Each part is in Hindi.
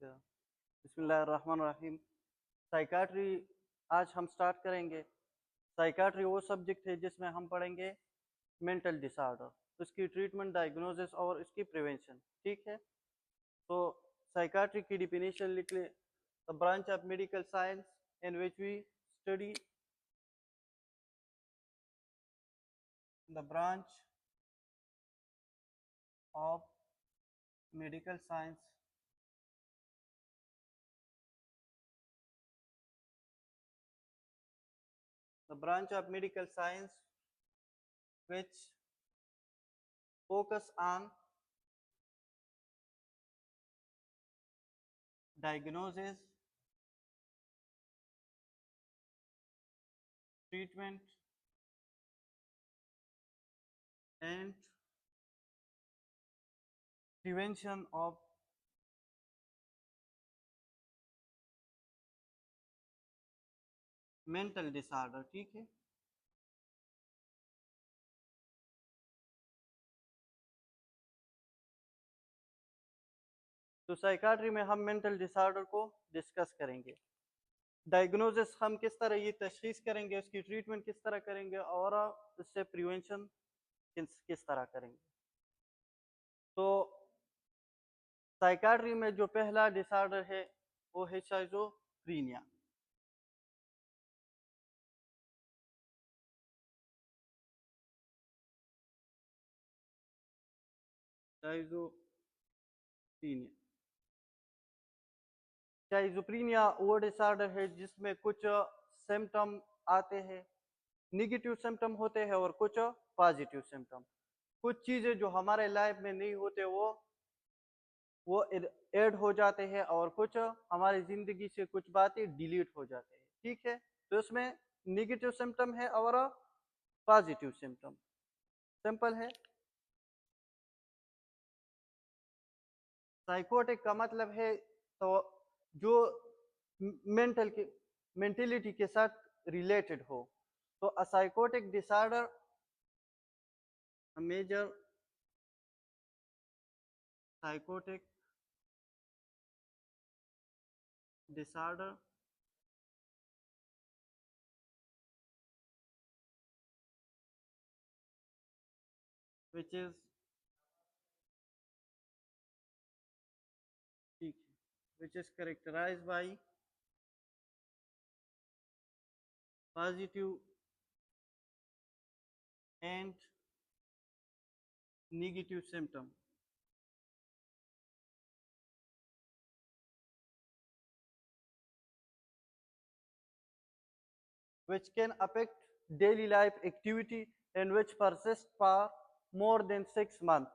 बिस्मिल्लाहिर्रहमानिर्रहीम। साइकाट्री आज हम स्टार्ट करेंगे। साइकाट्री वो सब्जेक्ट है जिसमें हम पढ़ेंगे मेंटल डिसऑर्डर, उसकी ट्रीटमेंट, डायग्नोसिस और उसकी प्रिवेंशन। ठीक है, तो साइकाट्री की डिफिनेशन लिख ले। The branch of medical science in which we study the branch of medical science the branch of medical science which focus on diagnosis, treatment and prevention of mental disorder. ठीक है, तो साइकाट्री में हम मेंटल डिसऑर्डर को डिस्कस करेंगे। डायग्नोसिस हम किस तरह ये तशखीस करेंगे, उसकी ट्रीटमेंट किस तरह करेंगे और उससे प्रिवेंशन किस तरह करेंगे। तो साइकाट्री में जो पहला डिसऑर्डर है वो है शाइज़ोफ्रेनिया। शाइज़ोफ्रेनिया वो डिसऑर्डर है जिसमें कुछ सिम्टम आते हैं, निगेटिव सिम्टम होते हैं और कुछ पॉजिटिव सिम्टम। कुछ चीज़ें जो हमारे लाइफ में नहीं होते वो ऐड हो जाते हैं और कुछ हमारी ज़िंदगी से कुछ बातें डिलीट हो जाते हैं। ठीक है, तो इसमें निगेटिव सिम्टम है और पॉजिटिव सिम्टम। सिंपल है। साइकोटिक का मतलब है तो जो मेंटलिटी के साथ रिलेटेड हो। तो a psychotic disorder a major psychotic disorder which is characterized by positive and negative symptom. Which can affect daily life activity and which persist for more than 6 months.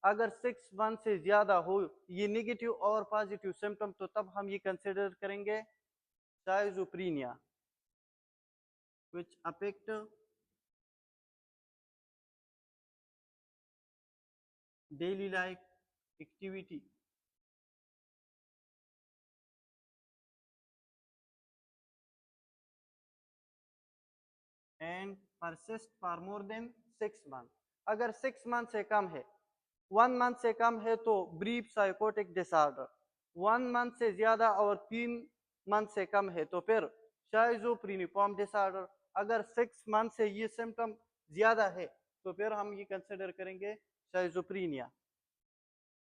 अगर 6 मंथ से ज़्यादा हो ये नेगेटिव और पॉजिटिव सिम्टम, तो तब हम ये कंसिडर करेंगे शाइज़ोफ्रेनिया, which affect daily life activity and persist for more than 6 months. अगर 6 मंथ से कम है, 1 मंथ से कम है तो ब्रीफ साइकोटिक डिसऑर्डर, 1 मंथ से ज़्यादा और 3 मंथ से कम है तो फिर शाइज़ोफ्रेनिफॉर्म डिसऑर्डर। अगर 6 मंथ से ये सिम्टम ज़्यादा है तो फिर हम ये कंसिडर करेंगे शाइज़ोफ्रेनिया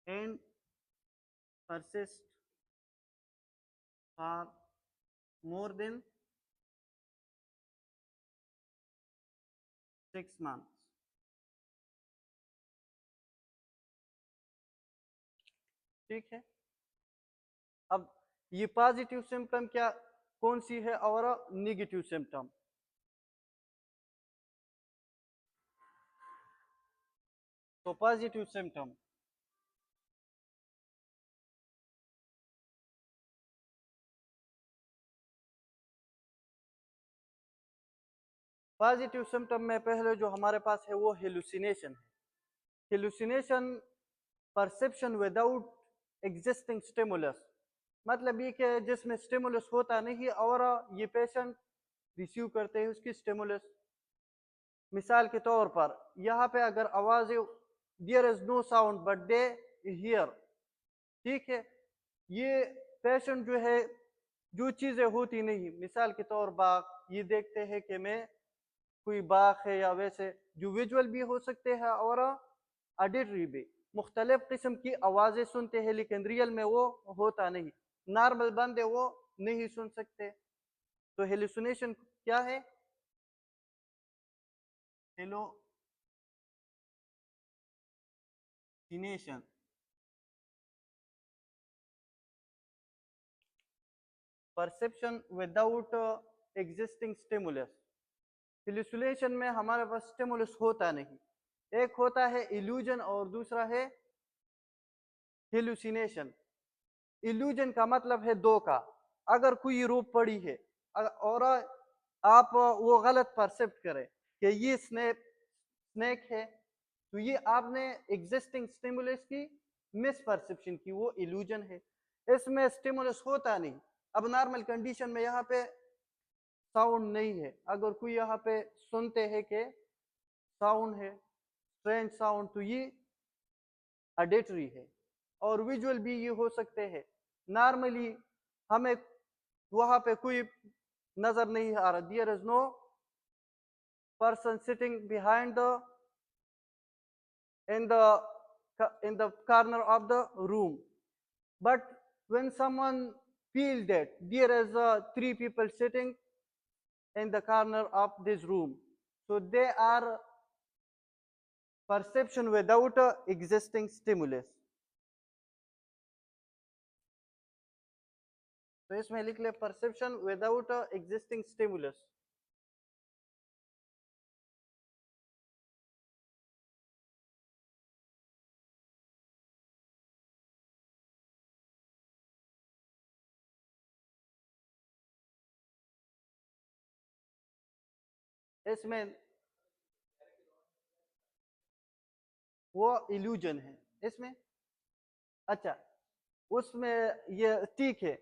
and persist for more than 6 months. ठीक है, अब ये पॉजिटिव सिम्टम क्या कौन सी है और नेगेटिव सिम्टम। तो पॉजिटिव सिम्टम पॉजिटिव सिम्टम में पहले जो हमारे पास है वो हेलुसिनेशन है। Hallucination perception without existing stimulus, मतलब ये कि जिसमें स्टिमुलस होता नहीं और ये पेशेंट रिसीव करते हैं उसकी स्टिमुलस। मिसाल के तौर पर यहाँ पे अगर आवाज़ there is no sound but they hear, ठीक है, ये पैशन जो है, जो चीज़ें होती नहीं, मिसाल के तौर बाग, ये देखते हैं कि मैं कोई बाग है या वैसे, जो विजुअल भी हो सकते हैं और ऑडिटरी भी, मुख्तलिफ किस्म की आवाज़ें सुनते हैं, लेकिन रियल में वो होता नहीं। नॉर्मल बंदे वो नहीं सुन सकते। तो हेलुसिनेशन क्या है? Hallucination perception without existing stimulus. Hallucination में हमारे पास स्टिमुलस होता नहीं, एक होता है इल्यूजन और दूसरा है हेलुसिनेशन। इल्यूजन का मतलब है दो का, अगर कोई रूप पड़ी है और आप वो गलत परसेप्ट करें कि ये स्नेक है, तो ये आपने एग्जिस्टिंग स्टिमुलस की मिस परसेप्शन की, वो इल्यूजन है। इसमें स्टिमुलस होता नहीं। अब नॉर्मल कंडीशन में यहाँ पे साउंड नहीं है, अगर कोई यहाँ पे सुनते हैं कि साउंड है, स्ट्रेंज साउंड, तो ये ऑडिटरी है। और विजुअल भी ये हो सकते हैं। नॉर्मली हमें वहां पे कोई नजर नहीं आ रहा, there is no person sitting behind the in the in the corner of the room, but when someone feel that there is three people sitting in the corner of this room, so they are perception without existing stimulus. तो इसमें लिख ले परसेप्शन विदाउट एग्जिस्टिंग स्टिमुलस। इसमें वो इल्यूजन है इसमें। अच्छा, उसमें ये ठीक है,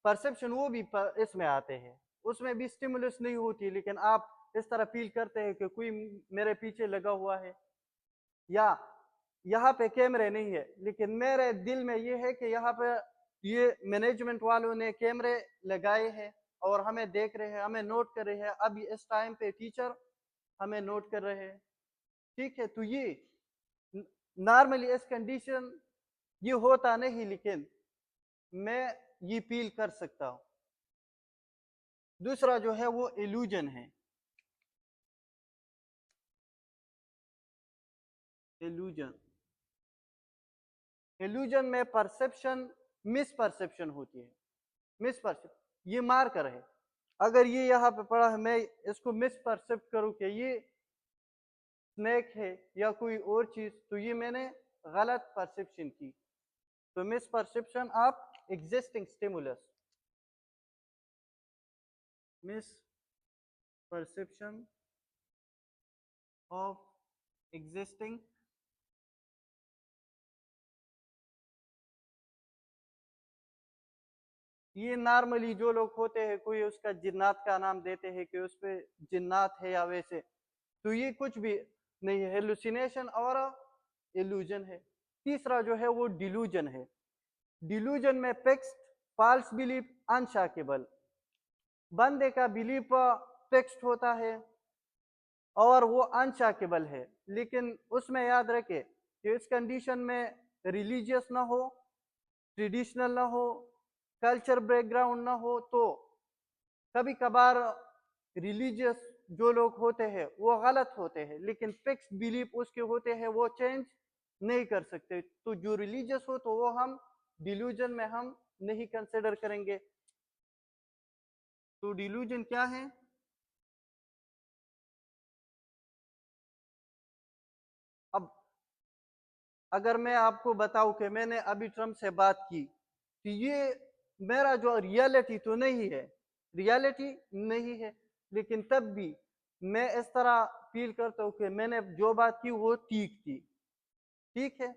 परसेप्शन वो भी इसमें आते हैं, उसमें भी स्टिमुलस नहीं होती, लेकिन आप इस तरह फील करते हैं कि कोई मेरे पीछे लगा हुआ है, या यहाँ पे कैमरे नहीं है, लेकिन मेरे दिल में ये है कि यहाँ पे ये मैनेजमेंट वालों ने कैमरे लगाए हैं और हमें देख रहे हैं, हमें नोट कर रहे हैं, अभी इस टाइम पे टीचर हमें नोट कर रहे हैं। ठीक है, तो ये नॉर्मली इस कंडीशन ये होता नहीं, लेकिन मैं ये फील कर सकता हूं। दूसरा जो है वो इल्यूजन है। इल्यूजन, इल्यूजन में परसेप्शन मिस परसेप्शन होती है। मिस परसेप्शन, ये मार्कर है, अगर ये यहाँ पे पड़ा है, मैं इसको मिस परसेप्ट करूं कि ये स्नेक है या कोई और चीज, तो ये मैंने गलत परसेप्शन की। तो miss perception of existing stimulus, miss perception of existing. ये नॉर्मली जो लोग होते हैं, कोई उसका जिन्नात का नाम देते हैं कि उस पे जिन्नात है या वैसे, तो ये कुछ भी नहीं है, हेलुसिनेशन और इल्यूजन है। तीसरा जो है वो डिल्यूजन है। डिल्यूजन में फिक्स्ड फॉल्स बिलीफ अनशॉकेबल, बंदे का बिलीफ फिक्स्ड होता है और वो अनशॉकेबल है, लेकिन उसमें याद रखे कि इस कंडीशन में रिलीजियस ना हो, ट्रेडिशनल ना हो, कल्चर बैकग्राउंड ना हो। तो कभी कभार रिलीजियस जो लोग होते हैं वो गलत होते हैं, लेकिन फिक्स्ड बिलीफ उसके होते हैं, वो चेंज नहीं कर सकते। तो जो रिलीजियस हो तो वो हम डिल्यूजन में हम नहीं कंसिडर करेंगे। तो डिल्यूजन क्या है? अब अगर मैं आपको बताऊं कि मैंने अभी ट्रम्प से बात की, तो ये मेरा जो रियलिटी तो नहीं है, रियलिटी नहीं है, लेकिन तब भी मैं इस तरह फील करता हूँ कि मैंने जो बात की वो ठीक थी। ठीक है,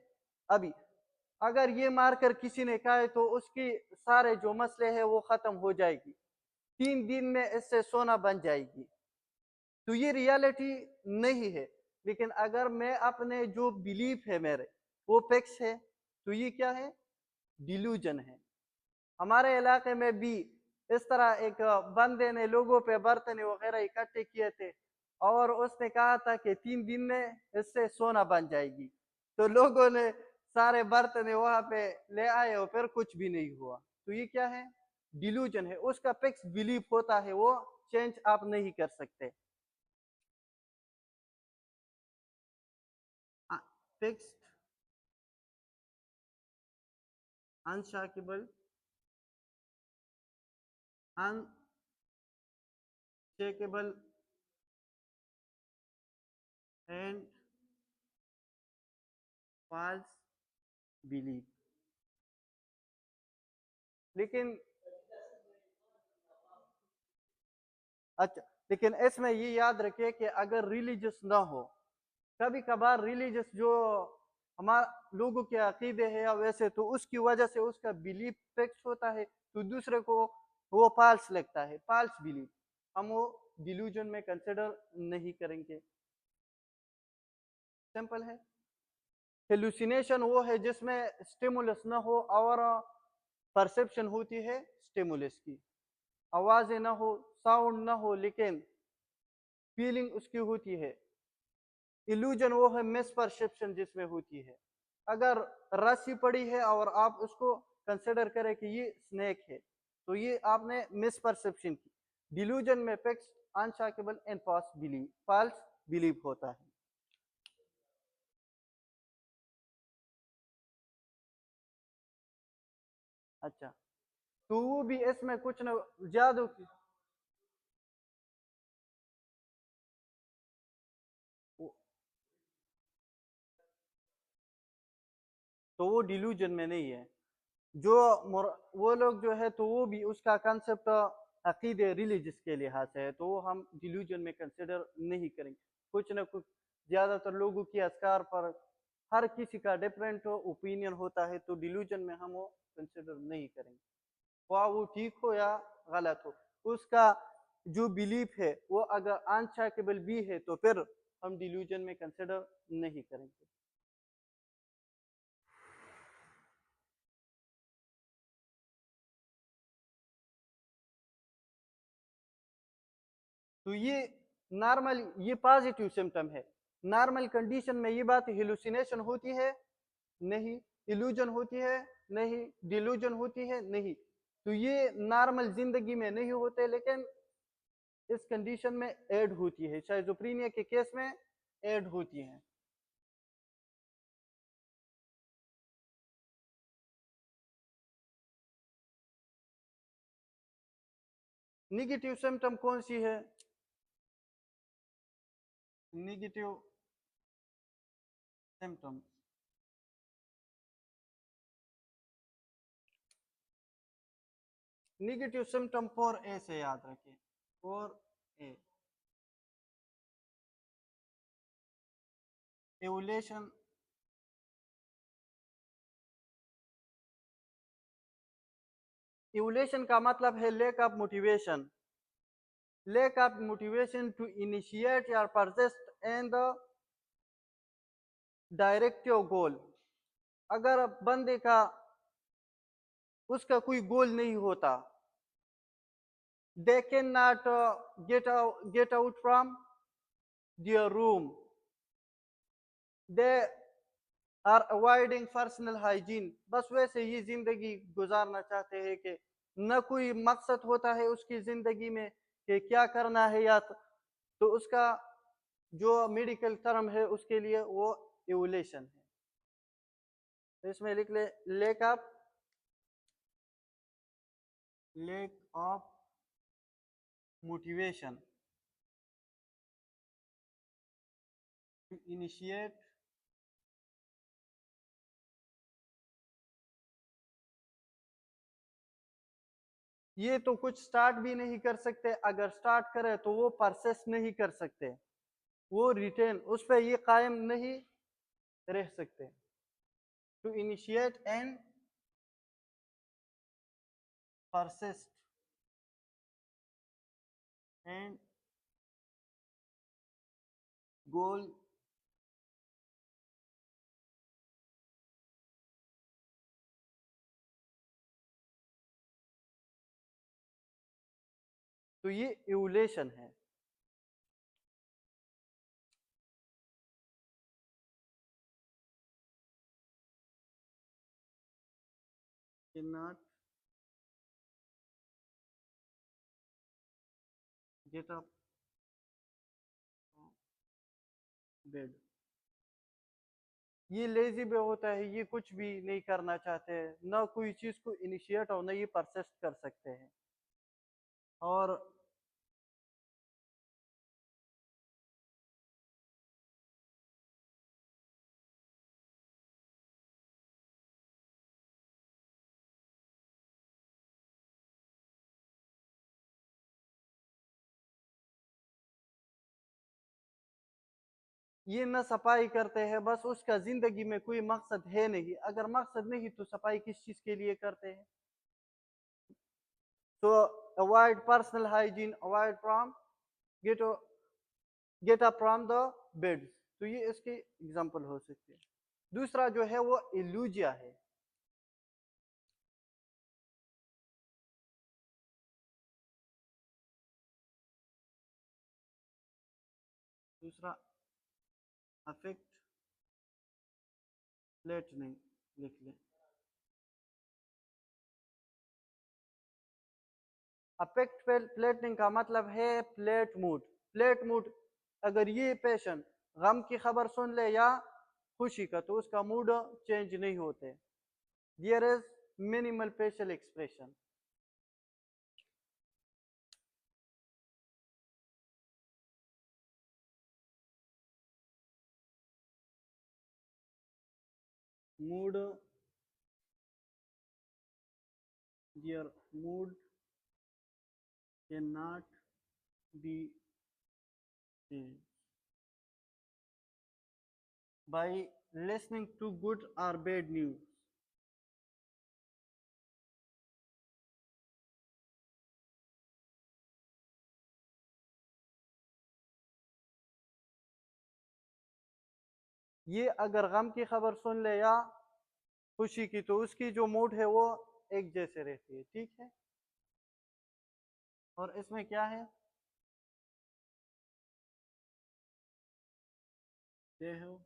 अभी अगर ये मारकर किसी ने कहा है तो उसकी सारे जो मसले हैं वो खत्म हो जाएगी, 3 दिन में इससे सोना बन जाएगी। तो ये रियलिटी नहीं है, लेकिन अगर मैं अपने जो बिलीफ है मेरे वो फिक्स है, तो ये क्या है? डिल्यूजन है। हमारे इलाके में भी इस तरह एक बंदे ने लोगों पे बर्तन वगैरह इकट्ठे किए थे और उसने कहा था कि 3 दिन में इससे सोना बन जाएगी। तो लोगों ने सारे बर्तन वहां पे ले आए और फिर कुछ भी नहीं हुआ। तो ये क्या है? डिल्यूजन है। उसका फिक्स बिलीफ होता है, वो चेंज आप नहीं कर सकते। Fixed unshockable unshakable and false belief. लेकिन अच्छा, लेकिन इसमें ये याद रखिए कि अगर रिलीजियस ना हो, कभी कभार रिलीजियस जो हमारा लोगों के अकीदे है या वैसे, तो उसकी वजह से उसका बिलीफ फिक्स होता है, तो दूसरे को वो फाल्स लगता है, फाल्स बिलीफ, हम वो डिल्यूजन में कंसिडर नहीं करेंगे। सिंपल है। हेलुसिनेशन वो है जिसमें स्टिमुलस ना हो और परसेप्शन होती है स्टिमुलस की, आवाजें ना हो, साउंड ना हो, लेकिन फीलिंग उसकी होती है। इल्यूजन वो है मिस परसेप्शन जिसमें होती है। अगर रस्सी पड़ी है और आप उसको कंसिडर करें कि ये स्नेक है, तो ये आपने मिस परसेप्शन की। डिल्यूजन में फिक्स अनशॉकेबल एंड फॉल्स बिलीव होता है। अच्छा, तो वो भी इसमें कुछ न जादू की, तो वो डिल्यूजन में नहीं है। जो वो लोग जो है, तो वो भी उसका कंसेप्ट अकीदे रिलीजियस के लिहाज से है, तो वो हम डिल्यूजन में कंसिडर नहीं करेंगे। कुछ ना कुछ ज्यादातर लोगों की अस्कार पर हर किसी का डिफरेंट ओपिनियन होता है, तो डिल्यूजन में हम वो कंसिडर नहीं करेंगे, वो ठीक हो या गलत हो। उसका जो बिलीफ है वो अगर अनशेकेबल भी है, तो फिर हम डिल्यूजन में कंसिडर नहीं करेंगे। तो ये नॉर्मल, ये पॉजिटिव सिम्टम है। नॉर्मल कंडीशन में ये बात हेलुसिनेशन होती है नहीं, इल्यूजन होती है नहीं, डिल्यूजन होती है नहीं, तो ये नॉर्मल जिंदगी में नहीं होते, लेकिन इस कंडीशन में ऐड होती है, शाइज़ोफ्रेनिया के केस में ऐड होती है। निगेटिव सिम्टम कौन सी है? Negative symptom, negative symptom 4A से याद रखिए। 4A, एवुलेशन, एवुलेशन का मतलब है lake of motivation, lack of motivation to initiate or persist in the directive goal। अगर बंदे का उसका कोई गोल नहीं होता, they cannot get out from their room, they are avoiding personal hygiene, बस वैसे ही जिंदगी गुजारना चाहते हैं कि न कोई मकसद होता है उसकी जिंदगी में कि क्या करना है, या तो उसका जो मेडिकल टर्म है उसके लिए वो एवुलेशन है। तो इसमें लिख ले, lack of motivation to initiate ये तो कुछ स्टार्ट भी नहीं कर सकते, अगर स्टार्ट करे तो वो परसेस नहीं कर सकते, वो रिटेन उस पर ये कायम नहीं रह सकते। To initiate and persist and goal तो ये इवोल्यूशन है। cannot get up bed। ये लेजी भी होता है, ये कुछ भी नहीं करना चाहते हैं, ना कोई चीज को इनिशिएट और ना ये परसिस्ट कर सकते हैं। और ये ना सफाई करते हैं, बस उसका जिंदगी में कोई मकसद है नहीं। अगर मकसद नहीं तो सफाई किस चीज के लिए करते हैं? तो avoid personal hygiene, avoid from get get up from the bed. तो ये इसके एग्जांपल हो सकते हैं। दूसरा जो है वो इल्यूजिया है। दूसरा अफेक्ट फ्लैटनिंग, लिख लें। अफेक्ट फ्लैटनिंग का मतलब है फ्लैट मूड। फ्लैट मूड, अगर ये पेशेंट गम की खबर सुन ले या खुशी का तो उसका मूड चेंज नहीं होते। There is minimal facial expression. Mood, there mood can not be changed by listening to good or bad news। ये अगर गम की खबर सुन ले या खुशी की तो उसकी जो मूड है वो एक जैसे रहती है। ठीक है, और इसमें क्या है? ये हो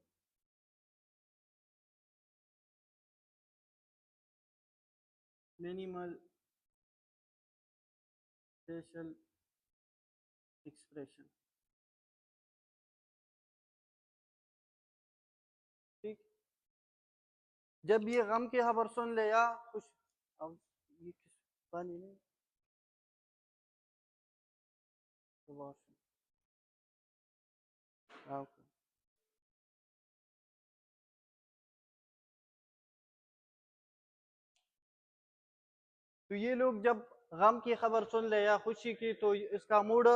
मिनिमल फेशियल एक्सप्रेशन। ठीक, जब ये गम की खबर सुन ले या खुश, अब ये किस पानी में तो तो ये लोग जब गम की खबर सुन ले या खुशी की तो इसका मूड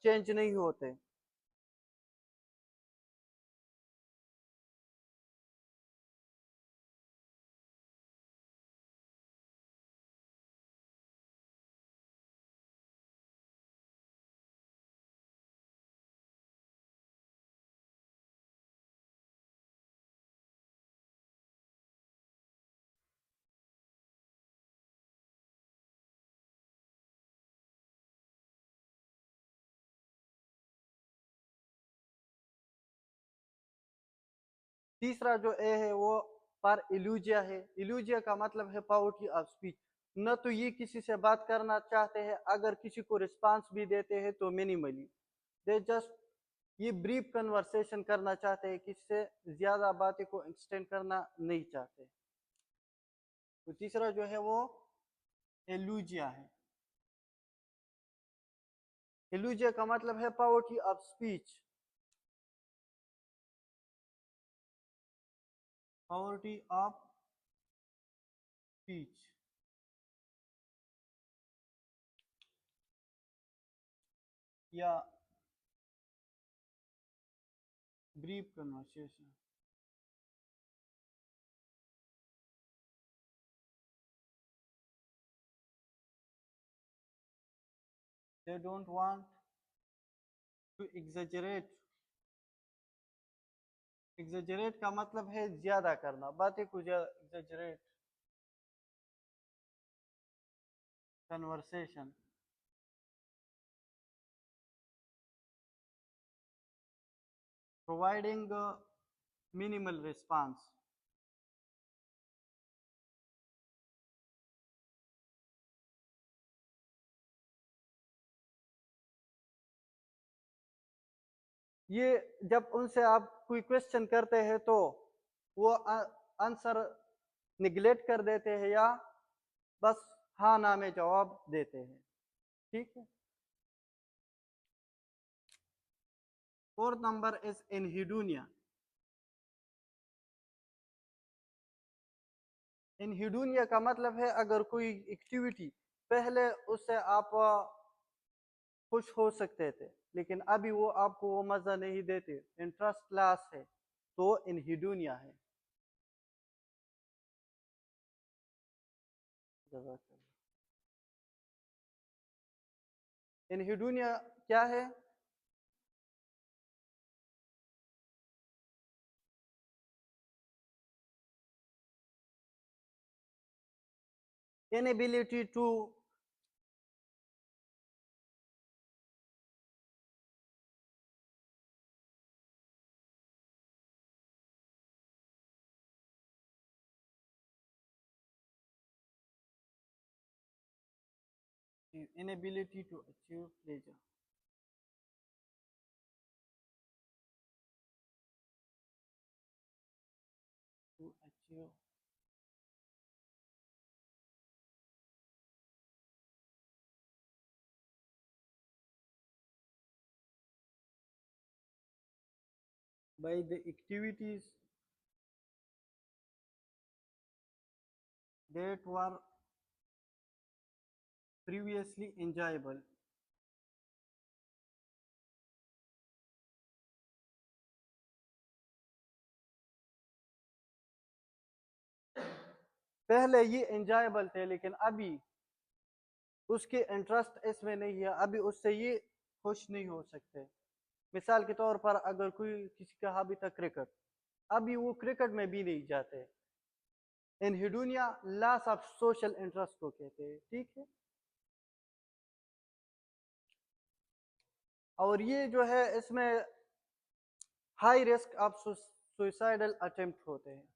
चेंज नहीं होते। तीसरा जो ए है वो पर इल्यूजिया है। इल्यूजिया का मतलब है पावर्टी ऑफ स्पीच। न तो ये किसी से बात करना चाहते हैं, अगर किसी को रिस्पांस भी देते हैं तो मिनिमली, दे जस्ट ये ब्रीफ कन्वर्सेशन करना चाहते हैं, किसी से ज्यादा बातें को एक्सटेंड करना नहीं चाहते। तो तीसरा जो है वो एलूजिया है। एलूजिया का मतलब है poverty of speech. Poverty of speech या brief conversation. They don't want to exaggerate. Exaggerate का मतलब है ज्यादा करना, बातें को ज्यादा, exaggerate conversation. providing minimal response. ये जब उनसे आप कोई क्वेश्चन करते हैं तो वो आंसर निगलेक्ट कर देते हैं या बस हाँ ना में जवाब देते हैं, ठीक है। Fourth number is anhedonia. Anhedonia का मतलब है अगर कोई एक्टिविटी पहले उससे आप खुश हो सकते थे लेकिन अभी वो आपको वो मजा नहीं देते, इंटरेस्ट लॉस है, तो एनहीडोनिया है। एनहीडोनिया क्या है? inability to inability to achieve pleasure. To achieve by the activities that were previously enjoyable. पहले ये एंजॉयबल थे लेकिन अभी उसके इंटरेस्ट इसमें नहीं है, अभी उससे ये खुश नहीं हो सकते। मिसाल के तौर पर अगर कोई किसी का हॉबी था क्रिकेट, अभी वो क्रिकेट में भी नहीं जाते। एनहीडोनिया लॉस ऑफ सोशल इंटरेस्ट को कहते हैं, ठीक है। और ये जो है इसमें high risk of suicidal attempt होते हैं।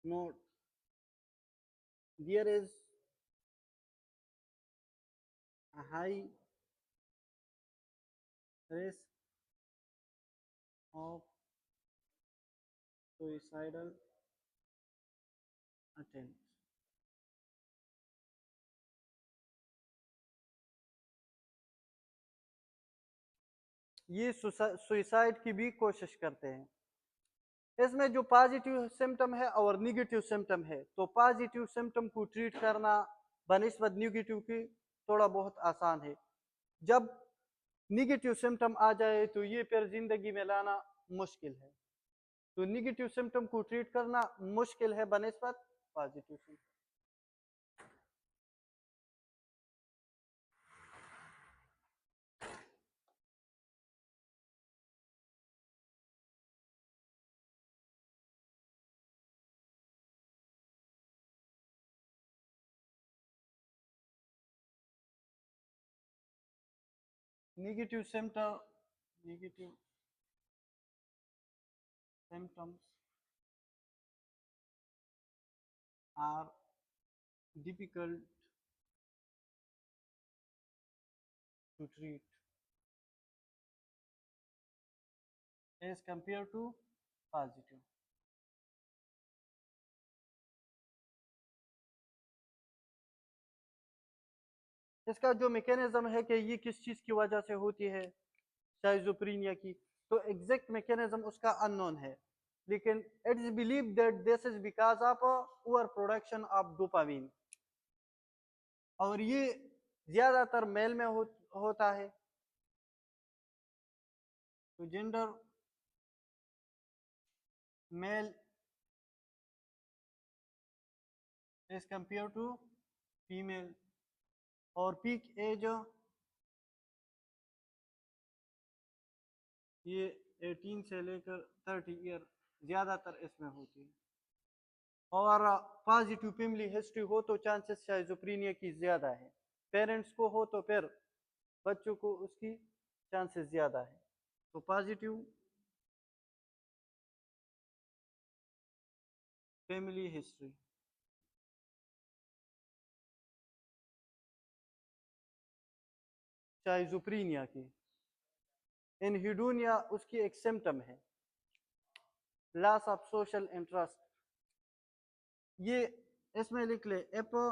Note there is a high risk of suicidal attempt. ये सुसाइड की भी कोशिश करते हैं। इसमें जो पॉजिटिव सिम्टम है और निगेटिव सिम्टम है, तो पॉजिटिव सिम्टम को ट्रीट करना बनिस्बत निगेटिव की थोड़ा बहुत आसान है। जब निगेटिव सिम्टम आ जाए तो ये फिर जिंदगी में लाना मुश्किल है, तो निगेटिव सिम्टम को ट्रीट करना मुश्किल है बनिस्बत positive symptom. Negative symptoms are difficult to treat as compared to positive. इसका जो मैकेनिज्म है कि ये किस चीज की वजह से होती है शाइज़ोफ्रेनिया की, तो एग्जैक्ट मैकेनिज्म उसका अननोन है, लेकिन it is believe that this is because of over production of dopamine, और ये ज्यादातर मेल में होता है। तो gender male age compare to female, और पीक एज ये 18 से लेकर 30 ईयर ज्यादातर इसमें होती है। और पॉजिटिव फैमिली हिस्ट्री हो तो चांसेस शाइज़ोफ्रेनिया की ज्यादा है। पेरेंट्स को हो तो फिर बच्चों को उसकी चांसेस ज़्यादा है। तो पॉजिटिव फैमिली हिस्ट्री। शाइज़ोफ्रेनिया की, एनहिडोनिया उसकी एक सिम्टम है, लॉस ऑफ सोशल इंटरेस्ट। ये इसमें लिख ले एपो,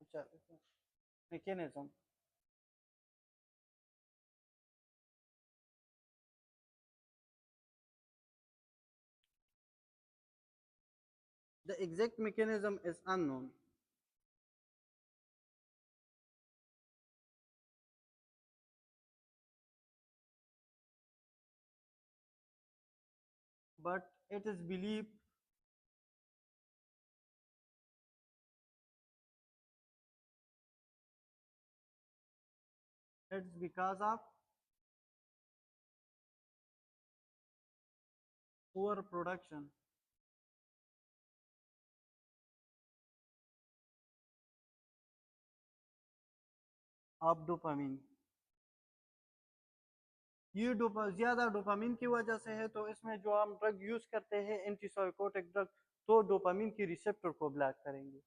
अच्छा, mechanism. The exact mechanism is unknown. But it is believed it's because of overproduction of dopamine। ये ज़्यादा डोपामिन की वजह से है, तो इसमें जो हम ड्रग यूज़ करते हैं एंटीसाइकोटिक ड्रग, तो डोपामिन की रिसेप्टर को ब्लॉक करेंगे।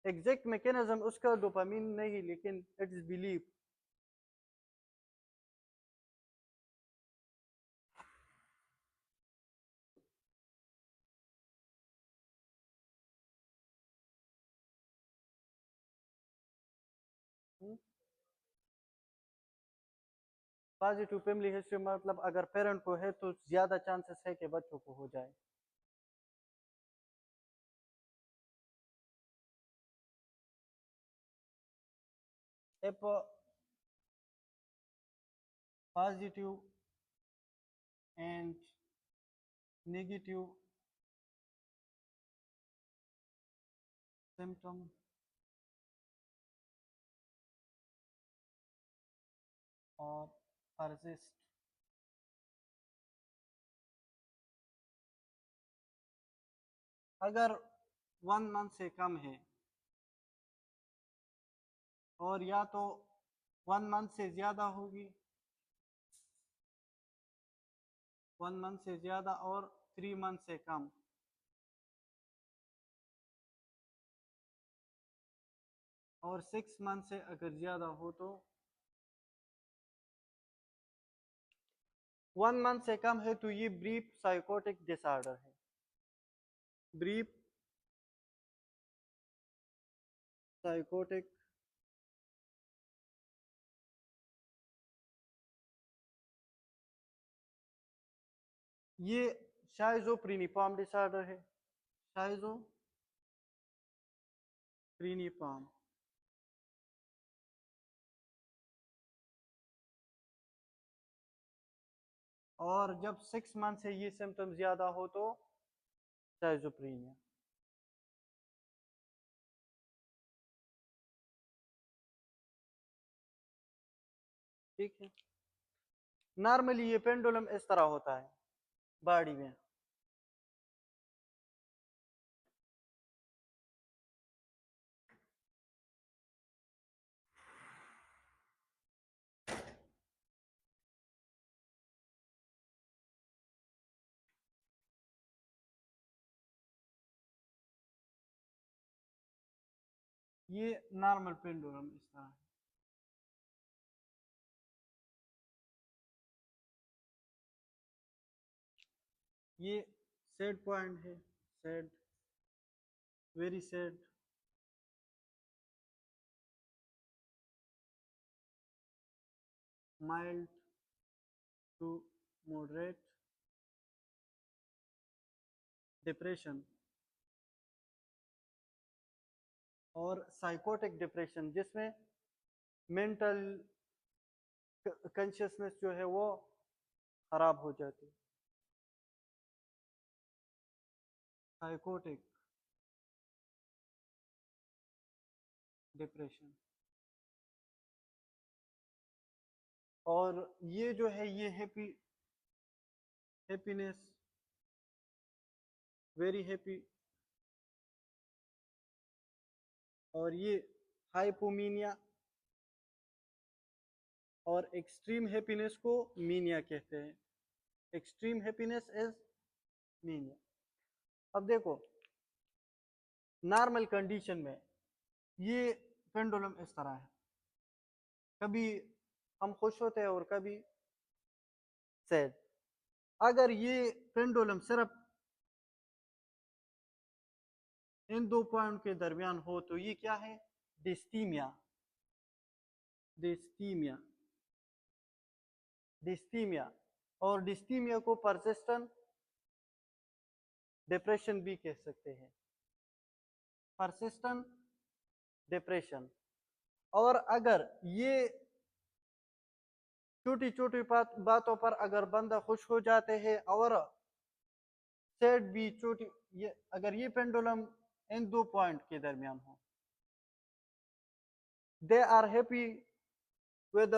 एग्जैक्ट मैकेनिज्म उसका डोपामिन नहीं, लेकिन it is believe. Positive family history मतलब अगर पेरेंट को है तो ज़्यादा चांसेस है कि बच्चों को हो जाए। पॉजिटिव एंड नेगेटिव सिम्टम और परसिस्ट। अगर 1 मंथ से कम है, और या तो 1 मंथ से ज़्यादा होगी, 1 मंथ से ज़्यादा, और 3 मंथ से कम, और 6 मंथ से अगर ज़्यादा हो तो 1 मंथ से कम है तो ये ब्रीफ साइकोटिक डिसऑर्डर है। ब्रीफ साइकोटिक ये शाइज़ोफ्रेनिफॉर्म डिसऑर्डर है। शाइज़ोफ्रेनिफॉर्म। और जब 6 मंथ से ये सिम्टम ज़्यादा हो तो शाइज़ोफ्रेनिया। ठीक है। नॉर्मली ये पेंडुलम इस तरह होता है बॉडी में। ये नॉर्मल पेंडुलम इस तरह है। ये सैड पॉइंट है, sad, very sad, mild to moderate depression, और साइकोटिक डिप्रेशन जिसमें मेंटल कॉन्शियसनेस जो है वो खराब हो जाती है। Psychotic depression. और ये जो है ये हैप्पीनेस, वेरी हैप्पी, और ये हाइपोमीनिया, और एक्सट्रीम हैप्पीनेस को मीनिया कहते हैं। Extreme happiness is mania. अब देखो नॉर्मल कंडीशन में ये पेंडुलम इस तरह है, कभी हम खुश होते हैं और कभी सैड। अगर ये पेंडुलम सिर्फ इन दो पॉइंट के दरमियान हो तो ये क्या है? डिस्थीमिया। डिस्थीमिया डिस्थीमिया और डिस्थीमिया को परसिस्टेंट डिप्रेशन भी कह सकते हैं। Persistent depression. और अगर ये छोटी छोटी बातों पर अगर बंदा खुश हो जाते हैं और सैड भी छोटी, ये अगर ये पेंडुलम इन दो पॉइंट के दरमियान हो, they are happy with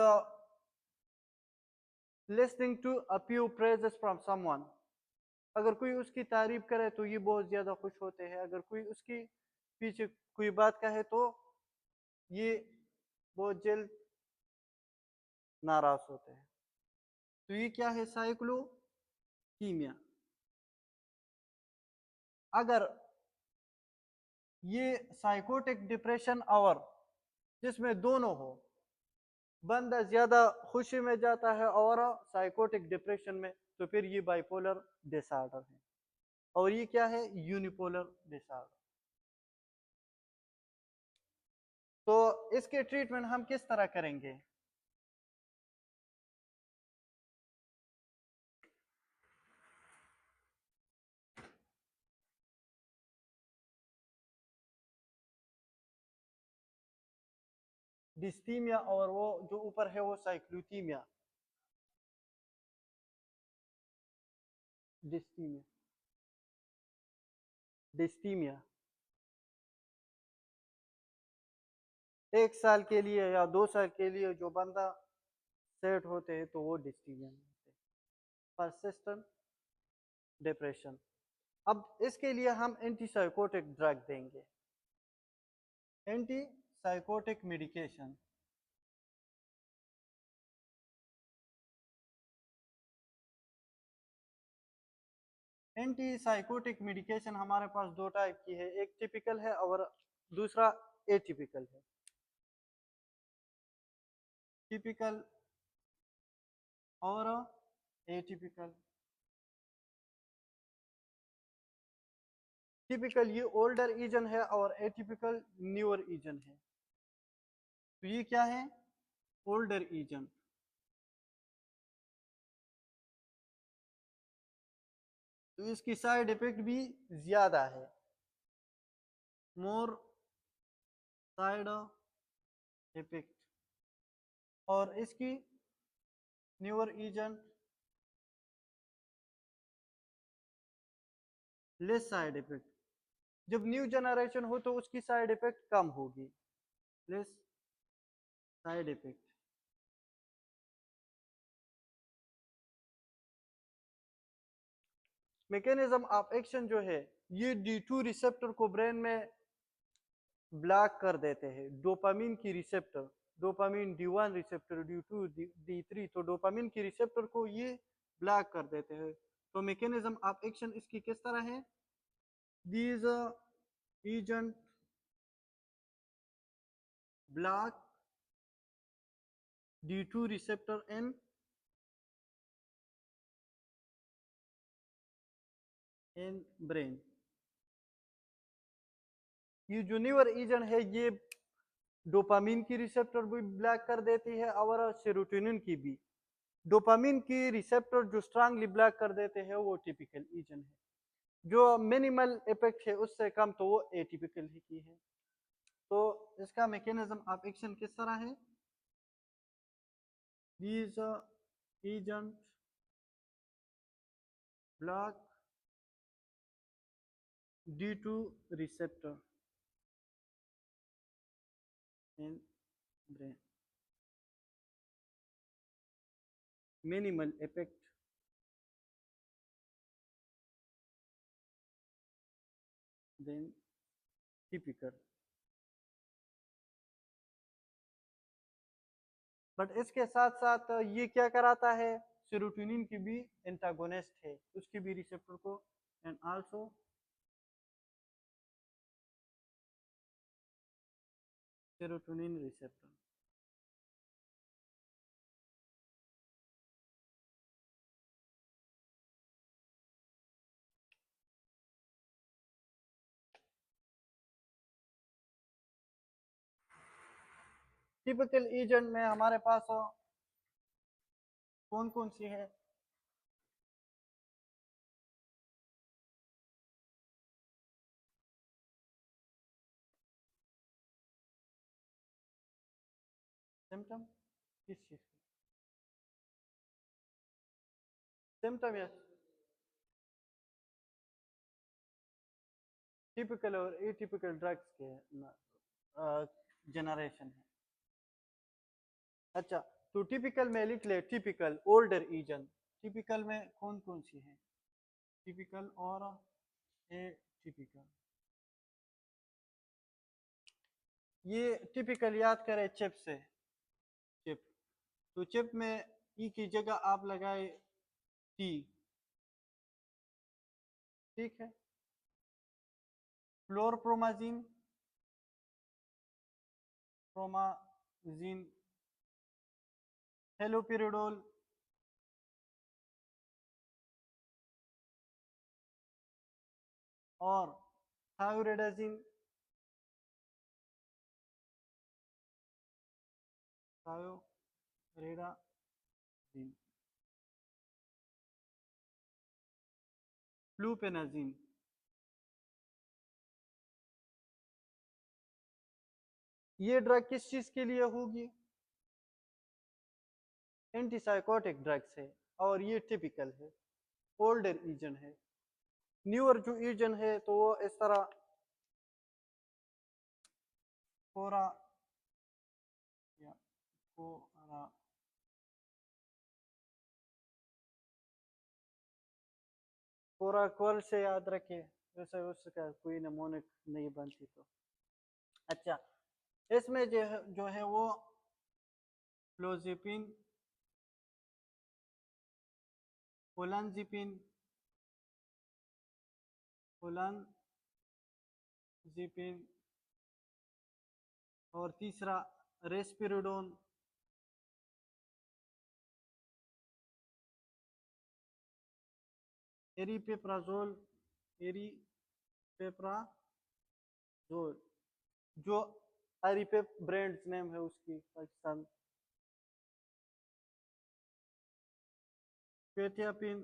listening to a few praises from someone। अगर कोई उसकी तारीफ करे तो ये बहुत ज्यादा खुश होते हैं, अगर कोई उसकी पीछे कोई बात कहे तो ये बहुत जल्द नाराज होते हैं। तो ये क्या है? साइक्लोथीमिया। अगर ये साइकोटिक डिप्रेशन और जिसमें दोनों हो, बंदा ज्यादा खुशी में जाता है और साइकोटिक डिप्रेशन में, तो फिर ये बाइपोलर डिसऑर्डर है। और ये क्या है? Unipolar disorder. तो इसके ट्रीटमेंट हम किस तरह करेंगे? डिस्थीमिया और वो जो ऊपर है वो साइक्लोथीमिया। डिस्थीमिया डिस्थीमिया 1 साल के लिए या 2 साल के लिए जो बंदा सेट होते हैं तो वो डिस्थीमिया में होते हैं। Persistent depression. अब इसके लिए हम एंटीसाइकोटिक ड्रग देंगे, एंटीसाइकोटिक मेडिकेशन। एंटीसाइकोटिक मेडिकेशन हमारे पास दो टाइप की है, एक टिपिकल है और दूसरा एटिपिकल है। टिपिकल और एटिपिकल। टिपिकल ये ओल्डर एजन है और एटिपिकल न्यूअर एजन है। तो ये क्या है? ओल्डर एजन। तो इसकी साइड इफेक्ट भी ज्यादा है, मोर साइड इफेक्ट। और इसकी न्यूअर एजन लेस साइड इफेक्ट। जब न्यू जनरेशन हो तो उसकी साइड इफेक्ट कम होगी, less side effect. Mechanism of action जो है, ये D2 रिसेप्टर को ब्रेन में ब्लॉक कर देते हैं। डोपामिन की receptor, dopamine D1 receptor, D2, D3, तो डोपामिन की रिसेप्टर को ये ब्लॉक कर देते हैं। तो मैकेनिज्म ऑफ एक्शन इसकी किस तरह है? These agent block D2 receptor in brain. ये जो न्यूअर एजेंट है ये डोपामिन की रिसेप्टर भी ब्लॉक कर देती है और सेरोटोनिन की भी। डोपामिन की रिसेप्टर जो स्ट्रांगली ब्लॉक कर देते हैं वो टिपिकल एजेंट है, जो मिनिमल इफेक्ट है उससे कम तो वो एटिपिकल ही की है। तो इसका मैकेनिज्म ऑफ एक्शन किस तरह है? These agent block D2 receptor in brain, minimal effect, then typical। But इसके साथ साथ ये क्या कराता है, सेरोटोनिन की भी एंटागोनिस्ट है, उसकी भी रिसेप्टर को, and also serotonin receptor. Typical agent में हमारे पास कौन कौन सी है? सिम्टम किस चीज की? सिम्टम या टिपिकल और एटिपिकल ड्रग्स के जनरेशन है। अच्छा, तो टिपिकल में लिख ले, टिपिकल ओल्डर एजेंट। टिपिकल में कौन कौन सी है? टिपिकल और एटिपिकल। ये टिपिकल याद करें चिप से, चिप। तो चिप में ई की जगह आप लगाए टी, ठीक है। फ्लोरप्रोमाजीन, प्रोमाजीन, हेलोपेरिडोल, और थायोरेडाजिन, थायोरेडाजिन, फ्लूपेनाजिन। ये ड्रग किस चीज के लिए होगी? एंटीसाइकोटिक ड्रग्स है, और ये टिपिकल है, ओल्डर एजेंट है। न्यूअर जो एजेंट है तो वो इस तरह कोरा या कोरा, कोरा कोल से याद रखे, वैसे उसका कोई नमोनिक नहीं बनती तो। अच्छा, इसमें जो है वो फ्लोजिपिन, ओलानजिपिन, ओलानजिपिन, और तीसरा रेस्पिरिडोन, एरिपेप्राजोल, एरिपेप्राजोल, जो एरिपेप ब्रांड नेम है उसकी पाकिस्तान। क्वेटियापिन,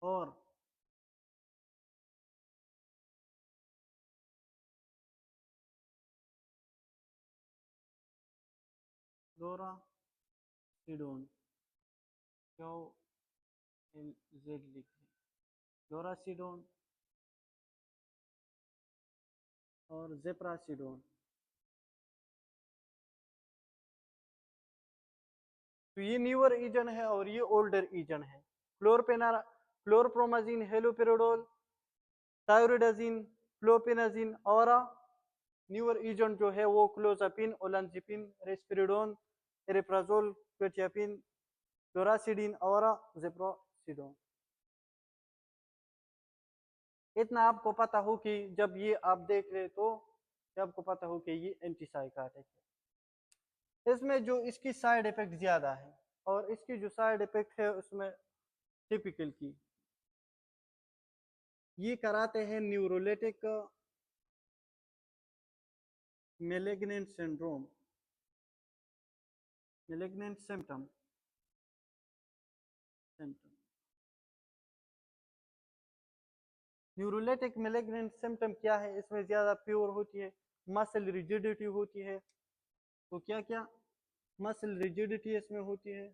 और लोरासिडोन, क्यू एल जेड लिखे, लोरासिडोन और जेप्रासिडोन। तो ये न्यूअर एजेंट है और ये ओल्डर एजेंट है। फ्लोरप्रोमाजीन, हेलोपेरिडोल, थायरोडाजिन, फ्लोपेनाजिन, और न्यूअर एजेंट जो है वो क्लोजापिन, ओलानजिपिन, रेस्पिरिडोन, एरिप्राजोल, क्वेटियापिन, लोरासिडिन और जेप्रोसिडोन। इतना आपको पता हो कि जब ये आप देख रहे तो आपको पता हो कि ये एंटीसाइकोटिक है। इसमें जो इसकी साइड इफेक्ट ज्यादा है, और इसकी जो साइड इफेक्ट है उसमें टिपिकल की, ये कराते हैं neuroleptic malignant syndrome, malignant symptom, neuroleptic malignant symptom क्या है? इसमें ज्यादा प्योर होती है, मसल रिजिडिटी होती है। तो क्या क्या मसल रिजिडिटी इसमें होती है?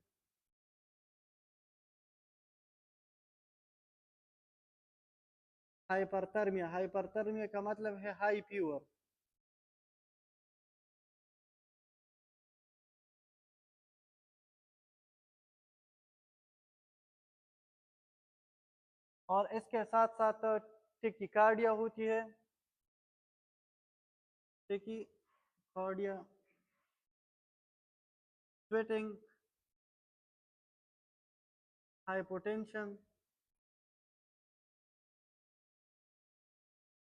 हाइपरथर्मिया, हाइपरथर्मिया का मतलब है हाई प्योर। और इसके साथ साथ टिकिकार्डिया होती है, टिकिकार्डिया कार्डिया, स्वेटिंग, हाइपोटेंशन।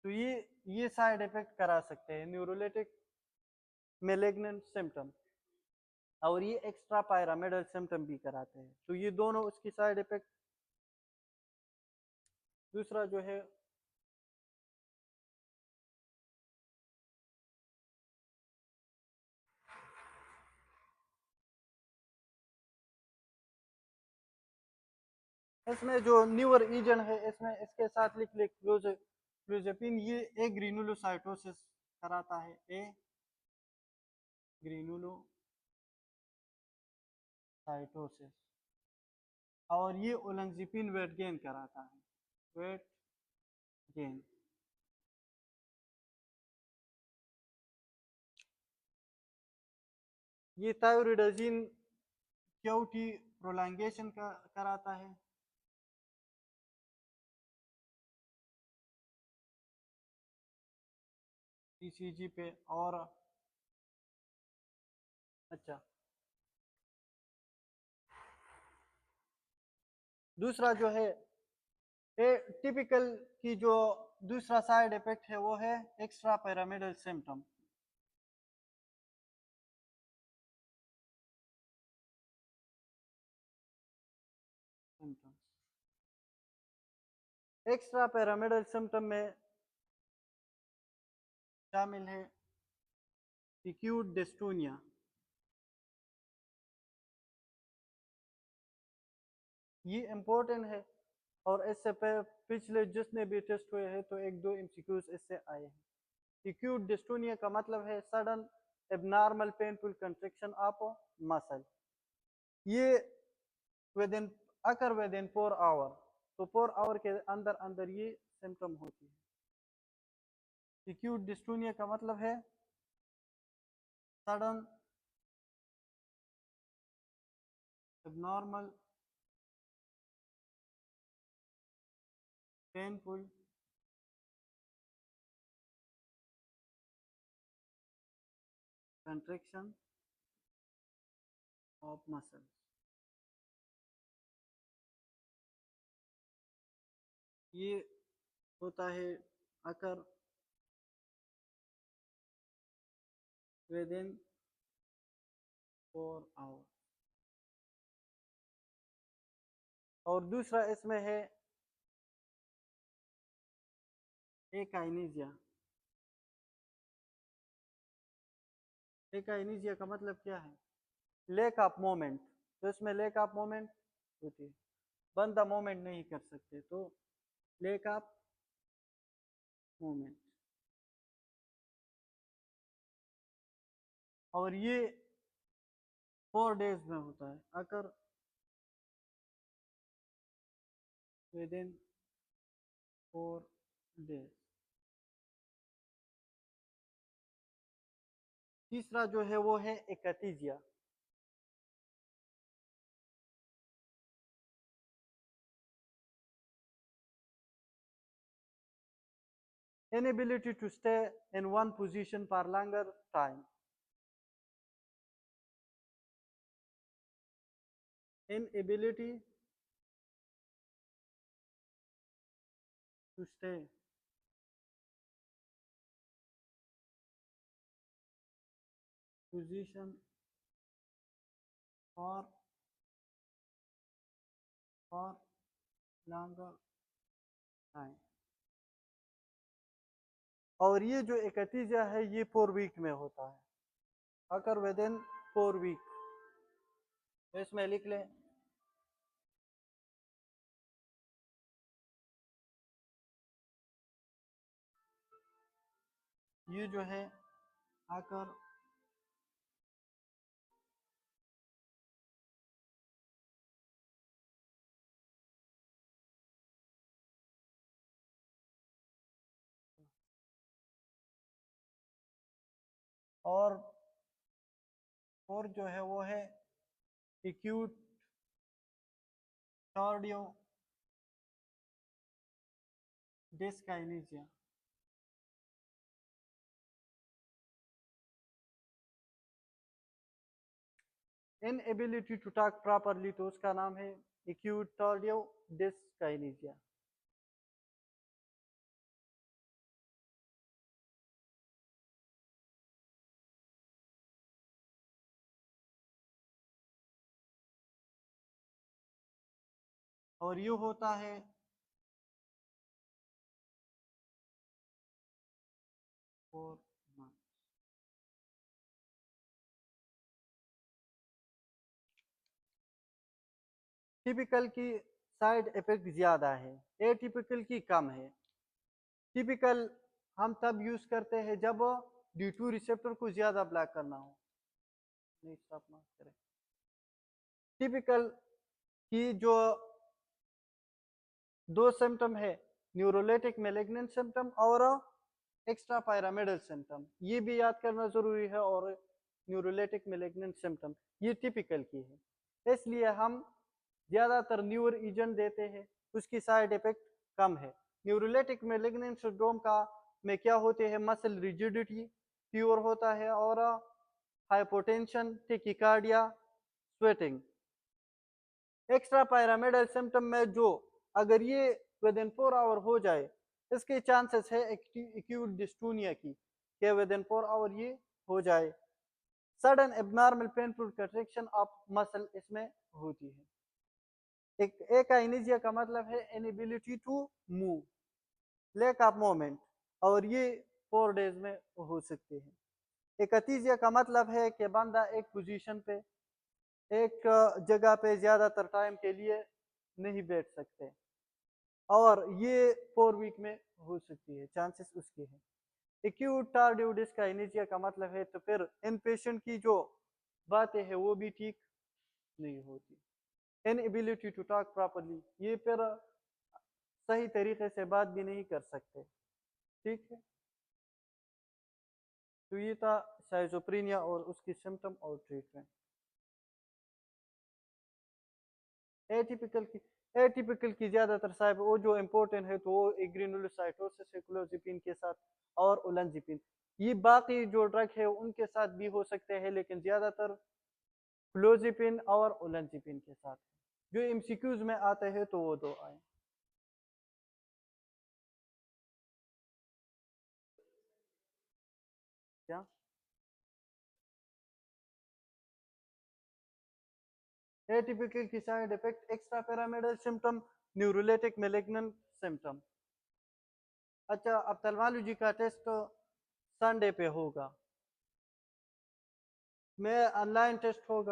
तो ये साइड इफेक्ट करा सकते हैं न्यूरोलिटिक मेलिग्नेंट सिम्टम, और ये एक्स्ट्रा पायरामिडल सिम्टम भी कराते हैं। तो ये दोनों उसकी साइड इफेक्ट। दूसरा जो है इसमें जो न्यूअर एजेंट है, इसमें इसके साथ लिख ले क्लोजेपिन, ये ए ग्रेनुलोसाइटोसिस कराता है, ए ग्रेनुलोसाइटोसिस। और ये ओलंजिपिन वेट गेन कराता है, वेट गेन। ये थायरोइडाजिन क्यूटी प्रोलॉन्गेशन का कराता है। ईसीजी पे। और अच्छा, दूसरा जो है टिपिकल की जो दूसरा साइड इफेक्ट है वो है extra pyramidal symptom. Extra pyramidal symptom में शामिल है एक्यूट डिस्टोनिया, ये इम्पोर्टेंट है। और इससे पिछले जितने भी टेस्ट हुए हैं तो एक दो एमसीक्यूज इससे आए हैं। एक्यूट डिस्टोनिया का मतलब है sudden abnormal painful contraction of muscle. ये within occur within 4 hour, तो 4 आवर के अंदर अंदर ये सिम्टम होती है। एक्यूट डिस्टोनिया का मतलब है sudden abnormal painful contraction of muscle. ये होता है अकर विद इन 4 आवर। और दूसरा इसमें है एकाइनेजिया। एकाइनेजिया का मतलब क्या है? Lake of moment. तो इसमें लेक ऑफ मोमेंट होती है, बंदा मोमेंट नहीं कर सकते, तो लेक ऑफ मोमेंट। और ये 4 डेज में होता है, अगर विद इन 4 डेज। तीसरा जो है वो है एकटीजिया। Inability to stay in one position for longer time. Inability to stay position for longer time. और ये जो एकटीजिया है ये 4 वीक में होता है, अगर विद इन 4 वीक। तो इसमें लिख लें ये जो है आकर और जो है वो है acute cardio dyskinesia. Inability to talk properly, तो उसका नाम है एक्यूट टार्डियो डिस्काइनेसिया। और ये होता है फोर मंथ। टिपिकल की साइड इफेक्ट ज़्यादा है, एटिपिकल की कम है। टिपिकल हम तब यूज़ करते हैं जब D2 रिसेप्टर को ज़्यादा ब्लॉक करना हो। नहीं स्टॉप मत करें। टिपिकल की जो दो सिम्टम है, न्यूरोलेटिक मैलिग्नेंट सिम्टम और एक्स्ट्रा पैरामिडल सिम्टम, ये भी याद करना ज़रूरी है। और न्यूरोलेटिक मैलिग्नेंट सिम्टम ये टिपिकल की है, इसलिए हम ज़्यादातर न्यूर एजेंट देते हैं, उसकी साइड इफेक्ट कम है। न्यूरोलेटिक मैलिग्नेंट सिंड्रोम का में क्या होते हैं, मसल रिजिडिटी, फीवर होता है और hypotension, tachycardia, sweating. Extra pyramidal symptom में जो अगर ये विद इन 4 आवर हो जाए, इसके चांसेस है एक्यूट डिस्टोनिया की, कि विद इन 4 आवर ये हो जाए। Sudden abnormal painful contraction of muscle इसमें होती है। एक अनीजिया का मतलब है inability to move, lack of movement, और ये 4 डेज में हो सकते हैं। एक अतीजिया का मतलब है कि बंदा एक पोजीशन पे, एक जगह पे ज़्यादातर टाइम के लिए नहीं बैठ सकते, और ये 4 वीक में हो सकती है, चांसेस उसके हैं। एक्यूट टार्डियो डिस्काइनेसिया का मतलब है तो फिर इन पेशेंट की जो बातें हैं वो भी ठीक नहीं होती। इनएबिलिटी टू टॉक प्रॉपरली, ये फिर सही तरीके से बात भी नहीं कर सकते, ठीक है। तो ये था साइजोप्रीनिया और उसकी सिम्टम और ट्रीटमेंट। एटिपिकल की ज़्यादातर साहब वो जो इम्पोर्टेंट है तो वो ग्रेनुलोसाइटोसिस है क्लोजिपिन के साथ और ओलंजिपिन। ये बाकी जो ड्रग है उनके साथ भी हो सकते हैं, लेकिन ज़्यादातर क्लोजिपिन और ओलंजिपिन के साथ। जो एमसीक्यूज में आते हैं तो वो दो आए। क्या एटिपिकल की side effect, extrapyramidal symptom, neuroleptic malignant symptom. अच्छा, अब तलवालू जी का टेस्ट तो संडे पे होगा, मैं ऑनलाइन टेस्ट होगा।